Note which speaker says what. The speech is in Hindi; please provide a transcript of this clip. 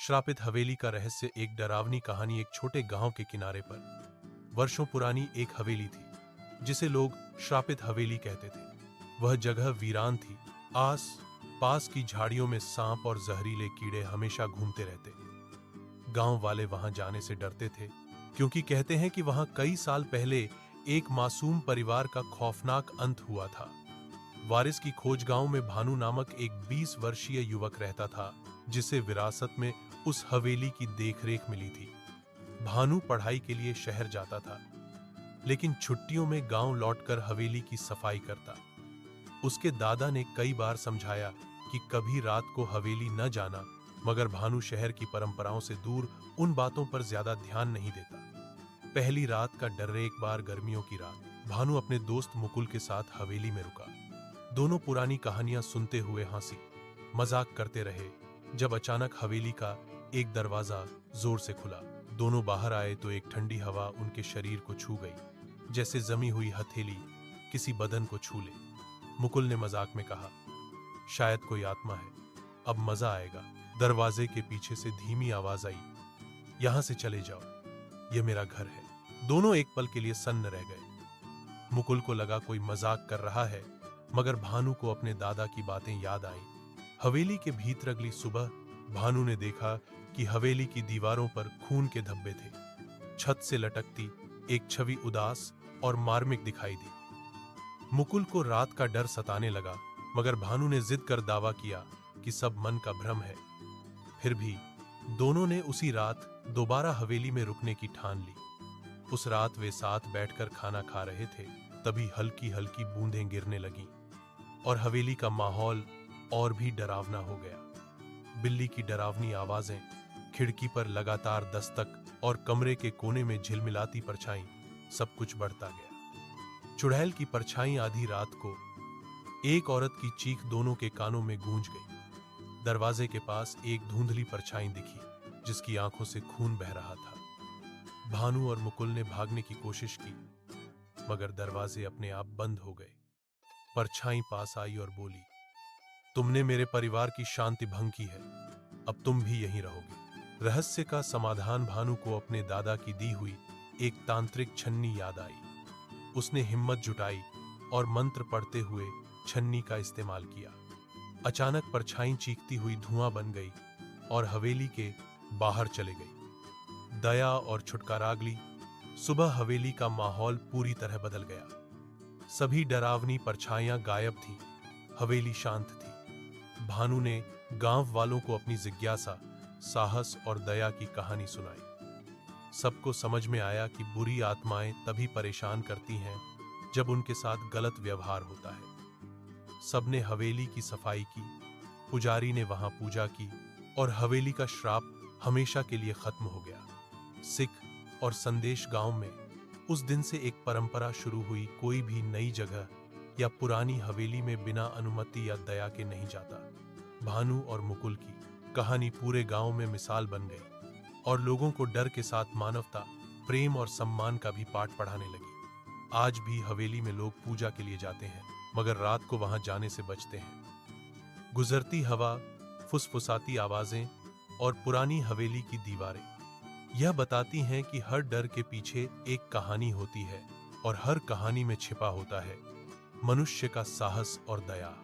Speaker 1: श्रापित हवेली का रहस्य। एक डरावनी कहानी। एक छोटे गांव के किनारे पर वर्षों पुरानी एक हवेली थी जिसे लोग श्रापित हवेली कहते थे। वह जगह वीरान थी। आस पास की झाड़ियों में सांप और जहरीले कीड़े हमेशा घूमते रहते। गांव वाले वहां जाने से डरते थे क्योंकि कहते हैं कि वहां कई साल पहले एक मासूम परिवार का खौफनाक अंत हुआ था। वारिस की खोज। गांव में भानु नामक एक 20 वर्षीय युवक रहता था जिसे विरासत में उस हवेली की देखरेख मिली थी। भानु पढ़ाई के लिए शहर जाता था लेकिन छुट्टियों में गांव लौटकर हवेली की सफाई करता। उसके दादा ने कई बार समझाया कि कभी रात को हवेली न जाना, मगर भानु शहर की परंपराओं से दूर उन बातों पर ज्यादा ध्यान नहीं देता। पहली रात का डर। एक बार गर्मियों की रात भानु अपने दोस्त मुकुल के साथ हवेली में रुका। दोनों पुरानी कहानियां सुनते हुए हंसी मजाक करते रहे जब अचानक हवेली का एक दरवाजा जोर से खुला। दोनों बाहर आए तो एक ठंडी हवा उनके शरीर को छू गई, जैसे जमी हुई हथेली किसी बदन को छू ले। मुकुल ने मजाक में कहा, शायद कोई आत्मा है, अब मजा आएगा। दरवाजे के पीछे से धीमी आवाज आई, यहां से चले जाओ, यह मेरा घर है। दोनों एक पल के लिए सन्न रह गए। मुकुल को लगा कोई मजाक कर रहा है, मगर भानु को अपने दादा की बातें याद आईं। हवेली के भीतर अगली सुबह भानु ने देखा कि हवेली की दीवारों पर खून के धब्बे थे। छत से लटकती एक छवि उदास और मार्मिक दिखाई दी। मुकुल को रात का डर सताने लगा, मगर भानु ने जिद कर दावा किया कि सब मन का भ्रम है। फिर भी दोनों ने उसी रात दोबारा हवेली में रुकने की ठान ली। उस रात वे साथ बैठकर खाना खा रहे थे, तभी हल्की हल्की बूंदें गिरने लगीं और हवेली का माहौल और भी डरावना हो गया। बिल्ली की डरावनी आवाजें, खिड़की पर लगातार दस्तक और कमरे के कोने में झिलमिलाती परछाई, सब कुछ बढ़ता गया। चुड़ैल की परछाई आधी रात को एक औरत की चीख दोनों के कानों में गूंज गई। दरवाजे के पास एक धुंधली परछाई दिखी जिसकी आंखों से खून बह रहा था। भानु और मुकुल ने भागने की कोशिश की, मगर दरवाजे अपने आप बंद हो गए। परछाई पास आई और बोली, तुमने मेरे परिवार की शांति भंग की है, अब तुम भी यहीं रहोगे। रहस्य का समाधान। भानु को अपने दादा की दी हुई एक तांत्रिक छन्नी याद आई। उसने हिम्मत जुटाई और मंत्र पढ़ते हुए छन्नी का इस्तेमाल किया। अचानक परछाई चीखती हुई धुआं बन गई और हवेली के बाहर चले गई। दया और छुटकारागली। सुबह हवेली का माहौल पूरी तरह बदल गया। सभी डरावनी परछाइयां गायब थीं। हवेली शांत थी। भानु ने गांव वालों को अपनी जिज्ञासा, साहस और दया की कहानी सुनाई। सबको समझ में आया कि बुरी आत्माएं तभी परेशान करती हैं जब उनके साथ गलत व्यवहार होता है। सबने हवेली की सफाई की, पुजारी ने वहां पूजा की और हवेली का श्राप हमेशा के लिए खत्म हो गया। सिख और संदेश। गांव में उस दिन से एक परंपरा शुरू हुई, कोई भी नई जगह या पुरानी हवेली में बिना अनुमति या दया के नहीं जाता। भानु और मुकुल की कहानी पूरे गांव में मिसाल बन गई और लोगों को डर के साथ मानवता, प्रेम और सम्मान का भी पाठ पढ़ाने लगी। आज भी हवेली में लोग पूजा के लिए जाते हैं, मगर रात को वहां जाने से बचते हैं। गुजरती हवा, फुसफुसाती आवाजें और पुरानी हवेली की दीवारें यह बताती हैं कि हर डर के पीछे एक कहानी होती है और हर कहानी में छिपा होता है मनुष्य का साहस और दया।